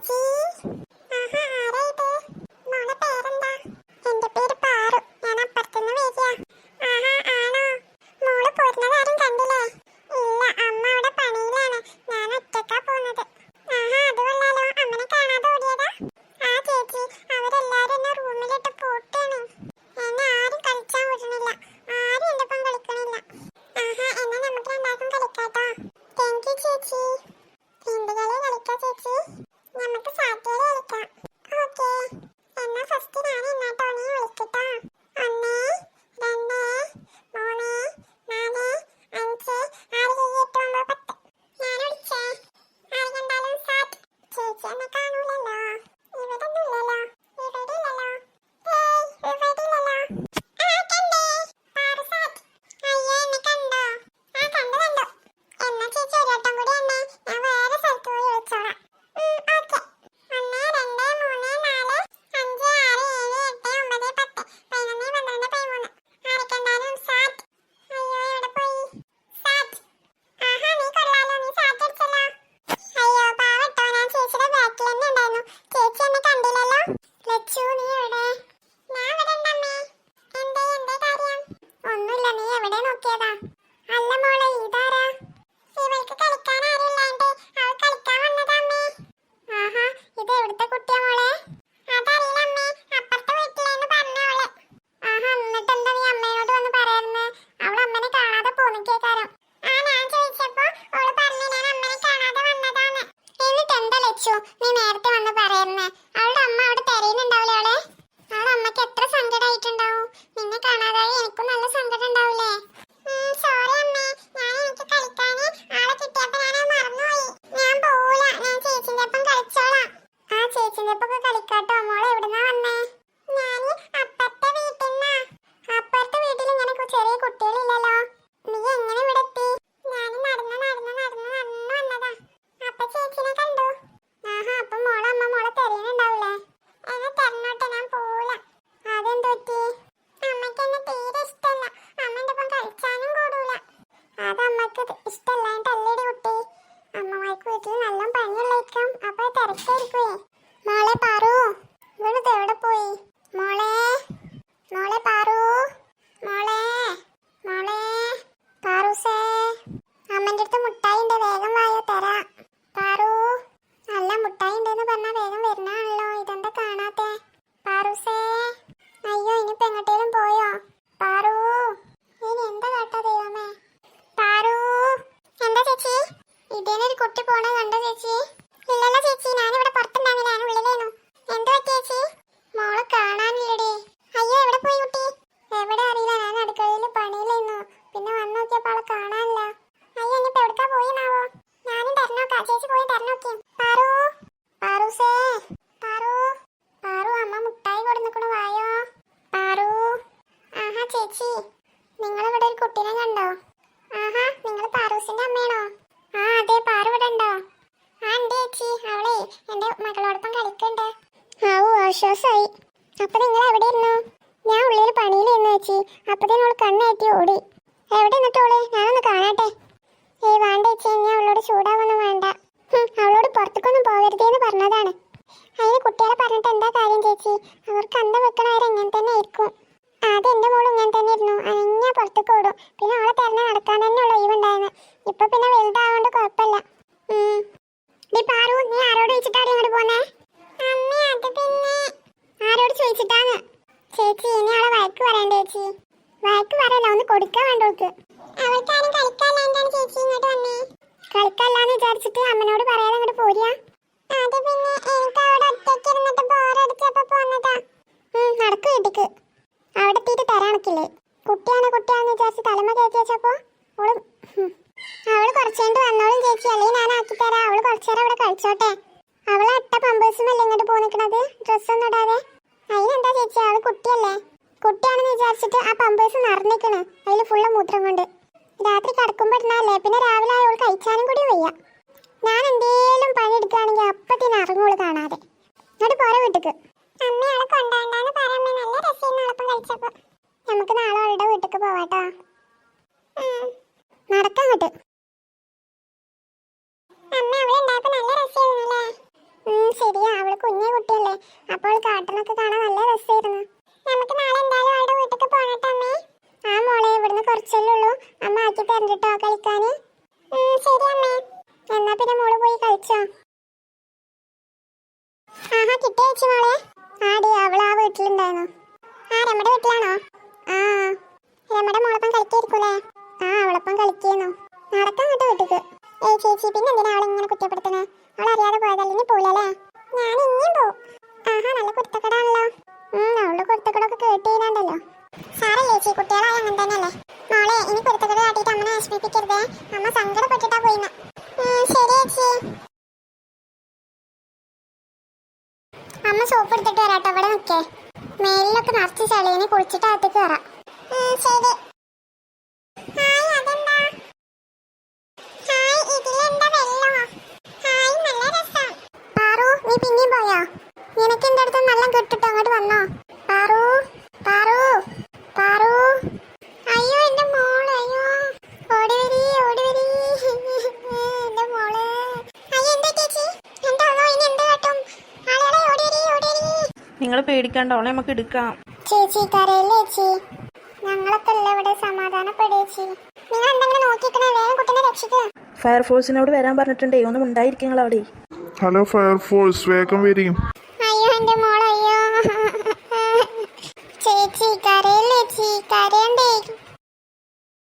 ചേച്ചി. ആഹാ, ആരാ ഇത്? മോളെ പേരെന്താ? എന്റെ പേര് പാറു. ഞാൻ അപ്പുറത്തുനിന്ന് വരിക. ആഹാ, ആണോ? മോള് പോരുന്നതാരും കണ്ടില്ലേ? ഇല്ല, അമ്മ അവിടെ പണിയിലാണ്. ഞാൻ ഒറ്റക്കാ പോകുന്നത്. ആഹാ, അത് കൊള്ളാലോ. അമ്മനെ കാണാതെ ഓടിയതാ? ആ ചേച്ചി, അവരെല്ലാരും എന്നെ റൂമിലിട്ട് പൂട്ടാണ്. എന്നെ ആരും കളിച്ചാൻ വിടണില്ല. ആരും എന്റെ ഒപ്പം കളിക്കണില്ല. ആഹാ, എന്നാ നമുക്ക് രണ്ടാൾക്കും കളിക്കാട്ടോ. താങ്ക് യു ചേച്ചി. എന്ത് കളി കളിക്കാം ചേച്ചി? നമുക്ക് സാറ്റേടെ കളിക്കാം. ഓക്കേ, എന്നാ ഫസ്റ്റ് ഞാൻ എന്നാട്ടോ നീ വിളിക്കട്ടോ. 1 2 3 4 5 6 7 8 9 10. ഞാൻ വിളിച്ചേ. ആര് കണ്ടാലും സാറ്റ്. ചേച്ചി എന്നെ കാണൂലല്ലോ. ഇവിടെ ഒന്നുമില്ലല്ലോ. ഇവിടെ ഇല്ലല്ലോ. ഏയ്, ഇവിടെ ഇല്ലല്ലോ. ആ, കണ്ടേ. പാറു സാറ്റ്. അയ്യേ, എന്നെ കണ്ടോ? ആ, കണ്ടു കണ്ടു. എന്നാ ചേച്ചി ഒരു വട്ടം കൂടി എന്നെ ഞാൻ വേറെ സ്ഥലത്ത് പോയി വിളിച്ചോളാം. ഓക്കെ. 1 2 3 4 5 6 7 8 9 10 11 12 13. ആരെ കണ്ടാലും സാറ്റ്. അയ്യോ, എവിടെ പോയി സാറ്റ്? ആഹാ, നീ കൊള്ളാലോ. നീ സാറ്റ് അടിച്ചല്ലോ. അയ്യോ പാവട്ടോ, ഞാൻ ചേച്ചിയുടെ ബാക്കിൽ തന്നെ ഉണ്ടായിരുന്നു. ചേച്ചി എന്നെ കണ്ടില്ലല്ലോ. ലച്ചു, നീ എവിടെ? ഞാൻ ഇവിടെ ഉണ്ടമ്മേ. എന്തേ കാര്യം? ഒന്നുമില്ല, നീ എവിടെ നോക്കിയതാ? അല്ല മോളെ, ഇതാരാ? ഇവൾക്ക് കളിക്കാൻ ആരുമില്ലാണ്ട് അവൾ കളിക്കാൻ വന്നതാമ്മേ. ആഹാ, ഇത് എവിടുത്തെ കുട്ടിയാ മോളെ? അതറിയില്ല അമ്മേ, അപ്പുറത്തെ വീട്ടിലേന്ന് പറഞ്ഞവള്. ആഹാ, എന്നിട്ട് എന്താ നീ അമ്മയോട് വന്ന് പറയാറുന്ന്? അവൾ അമ്മനെ കാണാതെ പോന്നിക്കേക്കാരം. ആ, ഞാൻ ചോദിച്ചപ്പോ അവള് പറഞ്ഞു ഞാൻ അമ്മനെ കാണാതെ വന്നതാന്ന്. എന്നിട്ട് എന്താ ലച്ചു നീ നേരത്തെ വന്ന് പറയാറുന്ന്? അവളുടെ അമ്മ അവിടെ തെരയുന്നുണ്ടാവില്ലേ അവളെ? അവളുടെ അമ്മക്ക് എത്ര സങ്കടമായിട്ടുണ്ടാവും. നിന്നെ കാണാതായി എനിക്കും നല്ല സങ്കടം ഉണ്ടാവില്ലേ? സോറി അമ്മേ, എനിക്ക് കളിക്കാന് ആളെ കിട്ടിയപ്പോ ഞാനത് മറന്നുപോയി. ഞാൻ പോവില്ല, ഞാൻ ചേച്ചിന്റെ ഒപ്പം കളിച്ചോളാം. ആ, ചേച്ചിന്റെ ഒപ്പം കളിക്കാട്ടോ. മോളെ എവിടുന്നാ വന്നേ? ഞാന് അപ്പുറത്തെ വീട്ടിന്നാ. അപ്പുറത്തെ വീട്ടിൽ ഇങ്ങനെ ചെറിയ കുട്ടികളില്ലല്ലോ. നീ എങ്ങനെ ഇവിടെ എത്തി? ഞാൻ നടന്നു വന്നതാ. അപ്പൊ ചേച്ചിനെ കണ്ടു. ആഹാ, അപ്പൊ മോളെ അമ്മ മോളെ തെരയുന്നുണ്ടാവില്ലേ? എന്നെ തെരഞ്ഞോട്ടെ, ഞാൻ പോവില്ല. അതെന്ത് പറ്റി? അമ്മയ്ക്ക് എന്നെ തീരെ ഇഷ്ടമല്ല. അമ്മന്റെ ഒപ്പം കളിച്ചാനും കൂടൂല. അത് അമ്മക്ക് ഇഷ്ടമല്ലായിട്ടല്ലേടി കുട്ടി. അമ്മമാർക്ക് വീട്ടിൽ നല്ല പണിയുള്ളേക്കാം. അപ്പൊ തിരക്കായിരിക്കുവേ. മോളെ പാറു, ഇവിടുത്തെ എവിടെ പോയി? മോളെ മോളെ പാറു, മോളെ മോളെ പാറൂസേ. അമ്മന്റെ അടുത്ത് മുട്ടായി ഉണ്ട്, വേഗം വായോ തരാം. പാറു, നല്ല മുട്ടായി ഉണ്ടെന്ന് പറഞ്ഞാൽ വേഗം വരുന്നാണല്ലോ. ഇതെന്താ കാണാത്തെ? പാറൂസേ. അയ്യോ, ഇനിയിപ്പോ എങ്ങോട്ടേലും പോയോ? പാറു, ഇനി എന്താ കേട്ടോ ദൈവമേ. പാറു. എന്താ ചേച്ചി? ഇതേനൊരു കുട്ടി പോണ കണ്ടോ ചേച്ചി? ഇല്ലല്ലോ ചേച്ചി, ഞാനിവിടെ പുറത്തുണ്ടാവില്ല, ഞാൻ ഉള്ളിലേനു. എന്താ ചേച്ചി? മോളെ കാണാനില്ലടി. അയ്യോ, എവിടെ പോയി കുട്ടി? എവിടെ അറിയില്ല, ഞാൻ അടുക്കളയിൽ പണിയിലായിരുന്നു. പിന്നെ വന്നു നോക്കിയപ്പോൾ അവളെ കാണാനില്ല. അയ്യോ, ഇനിയിപ്പോ എവിടേക്കാ പോയിന്നാവോ? ഞാനും തരണോക്കാം. ചേച്ചി പോയി തരണോക്കെ. പാറു, പാറൂസേ. പാറു, പാറു, അമ്മ മുട്ടായി കൊടുന്നിക്കണു, വായോ. പാറു. ആഹാ ചേച്ചി, നിങ്ങളിവിടെ ഒരു കുട്ടീനെ കണ്ടോ? ആഹാ, നിങ്ങൾ പാറൂസിന്റെ അമ്മയാണോ? ആ, അതെ. പാറു ഇവിടെ ഉണ്ടോ? ആ, ഉണ്ട് ചേച്ചി. അവളെ എന്റെ മകളോടൊപ്പം കളിക്കണ്ട്. ആവൂ, ആശ്വാസമായി. അപ്പൊ നിങ്ങൾ എവിടെ ഇരുന്നു? ഞാൻ ഉള്ളിൽ പണിയിലായിരുന്നു ചേച്ചി. അപ്പത്തേനും അവള് കണ്ണേറ്റി ഓടി. എവിടെ നിന്നിട്ടോള്? ഞാനൊന്ന് കാണട്ടെ. ഏയ് വേണ്ട ചേച്ചി, ഞാൻ അവളോട് ചൂടാവൊന്നും വേണ്ട. അവളോട് പുറത്തേക്കൊന്നും പോകരുതേന്ന് പറഞ്ഞതാണ്. അതിന് കുട്ടികളെ പറഞ്ഞിട്ട് എന്താ കാര്യം ചേച്ചി? അവർക്ക് അന്തം വെക്കണവരെങ്ങനെ തന്നെ ആയിരിക്കും. ആദ്യം എന്റെ മോളും ഇങ്ങനെ തന്നെ ഇരുന്നു. അനങ്ങ പുറത്തേക്ക് ഓടും. പിന്നെ അവളെ തെരഞ്ഞ നടക്കാൻ തന്നെ ഉള്ള ഒഴിവുണ്ടായിരുന്നു. ഇപ്പൊ പിന്നെ വലുതാവോണ്ട് കുഴപ്പമില്ല. നീ പാറു, നീ ആരോട് ചോദിച്ചിട്ടാണ് ഇങ്ങോട്ട് പോന്നേ? അമ്മ, അത് പിന്നെ ആരോട് ചോദിച്ചിട്ടാന്ന്? ചേച്ചി, ഇനി അവളെ വഴക്ക് പറയണ്ട ചേച്ചി. വഴക്ക് പറയല്ല, ഒന്ന് കൊടുക്കാൻ വേണ്ടോൾക്ക്. അവൾക്കാരും കളിക്കാല്ലാണ്ടാണ് ചേച്ചി ഇങ്ങോട്ട് വന്നേ. കളിക്കല്ലാന്ന് വിചാരിച്ചിട്ട് അമ്മനോട് പറയാതെ ഇങ്ങോട്ട് പോരിയാ? അത് പിന്നെ എനിക്ക് അവിടെ ഒറ്റയ്ക്ക് ഇരുന്നിട്ട് ബോറടിച്ചപ്പോ പോന്നതാ. നടക്ക് വീട്ടിക്ക്. അവിടെ എത്തിയിട്ട് തരാണക്കില്ലേ. കുട്ടിയാണെന്ന് വിചാരിച്ച് തലമ കയറ്റി വെച്ചപ്പോ അവള് കുറച്ചേണ്ട് വന്നോളും ചേച്ചി. അല്ലെങ്കിൽ ഞാൻ ആക്കി തരാം. അവള് കുറച്ചേരം അവിടെ കളിച്ചോട്ടെ. അവളെ അട്ട പമ്പേഴ്സുമല്ലേ ഇങ്ങോട്ട് പോന്നിക്കണത്, ഡ്രസ്സൊന്നും ഇടാതെ. അതിനെന്താ ചേച്ചി, അവള് കുട്ടിയല്ലേ. കുട്ടിയാണെന്ന് വിചാരിച്ചിട്ട് ആ പമ്പേഴ്സ് നിറഞ്ഞിക്കണ്. അതിൽ ഫുള്ള് മൂത്രം കൊണ്ട്. രാത്രി കിടക്കുമ്പോ ഇടുന്നല്ലേ, പിന്നെ രാവിലെ അവൾ കഴിച്ചാനും കൂടി വയ്യ. ഞാൻ എന്തേലും പണി എടുക്കുകയാണെങ്കിൽ അപ്പത്തിന് ഇറങ്ങോള് കാണാതെ. എന്നിട്ട് പോരെ വീട്ടിക്ക്. അമ്മ അവളെ കൊണ്ടുപോകണ്ടെന്ന് പറയാൻ നല്ല രസം അവളപ്പം കഴിച്ചപ്പോ. നമുക്ക് നാളെ അവളുടെ വീട്ടിക്ക് പോവാട്ടോ. നടക്കാൻ കിട്ടും. അമ്മ അവളുണ്ടായപ്പോ നല്ല രസമായിരുന്നല്ലേ? ശരി. കളിക്കാന്? ശരി അമ്മേ. എന്നാ പിന്നെ മോള് പോയി കളിച്ചോ. ആഹാ കിട്ടിയ ചേച്ചി മോളെ. ആടി അവൾ ആ വീട്ടിലുണ്ടായിരുന്നു. ആ രമയുടെ വീട്ടിലാണോ? ആ രമയുടെ മോളൊപ്പം കളിക്കായിരിക്കൂലേ? ആ അവളൊപ്പം കളിക്കുന്നു. നടക്കാൻ അങ്ങോട്ട് വീട്ടിക്ക്. ഏയ് ചേച്ചി പിന്നെ എന്തിനാ അവളെ ഇങ്ങനെ കുറ്റപ്പെടുത്തണേ? അവൾ അറിയാതെ പോയതല്ലേ, ഇനി പോലല്ലേ? ഞാൻ ഇനിയും പോവും. ആഹാ നല്ല കുരുത്തക്കടാണല്ലോ. അവളുടെ കുരുത്തക്കടൊക്കെ കേട്ട് ചെയ്താണ്ടല്ലോ. സാറല്ലേ ചേച്ചി, കുട്ടികളായ അങ്ങനെ തന്നെയല്ലേ. മോളെ ഇനി കുരുത്തക്കട കാട്ടിയിട്ട് അമ്മനെ വിഷമിപ്പിക്കരുതേ. അമ്മ സങ്കടപ്പെട്ടിട്ടാ പോയിന്ന്. ശരി ചേച്ചി. അമ്മ സോപ്പ് എടുത്തിട്ട് വരാട്ടോ. അവിടെ നിൽക്കേ. മേലിലൊക്കെ നിറച്ച് ചളിയിന് കുളിച്ചിട്ട് അകത്തേക്ക് കയറാം. ശരി. ഹായ് അതെന്താ? ഹായ് ഇതിലെന്താ വെള്ളമോ? ഹായ് നല്ല രസം. പാറു നീ പിന്നെയും പോയോ? നിനക്ക് എന്റെ അടുത്ത് നല്ല കിട്ടിട്ടോ. അങ്ങോട്ട് വന്നോ പാറു? പാറു പാറു. അയ്യോ എന്റെ മോള്. അയ്യോ ഓടി വരി ഓടി വരി എന്റെ മോള്. അയ്യോ എന്താ ചേച്ചി? എന്താ ഇനി എന്ത് കാട്ടും? ആളുകളെ ഓടി വരി ഓടി വരി. നിങ്ങൾ പേടിക്കണ്ട, അവളെ നമുക്ക് എടുക്കാം. ചേച്ചി കരയില്ലേ ചേച്ചി? ഞങ്ങളൊക്കെ അല്ലേ ഇവിടെ. സമാധാനപ്പെടേച്ചി. നിങ്ങൾ എന്തെങ്കിലും നോക്കിക്കണേ. വേഗം കുട്ടീനെ രക്ഷിക്കുക. ഫയർഫോഴ്സിനോട് വരാൻ പറഞ്ഞിട്ടുണ്ടേ, ഒന്നും ഉണ്ടായിരിക്കും അവിടെ. ഹലോ ഫയർഫോഴ്സ്, വേഗം വരും. അയ്യോ എന്റെ മോൾ. അയ്യോ ചേച്ചി കരയില്ലേ ചേച്ചി? കരയണ്ടേ.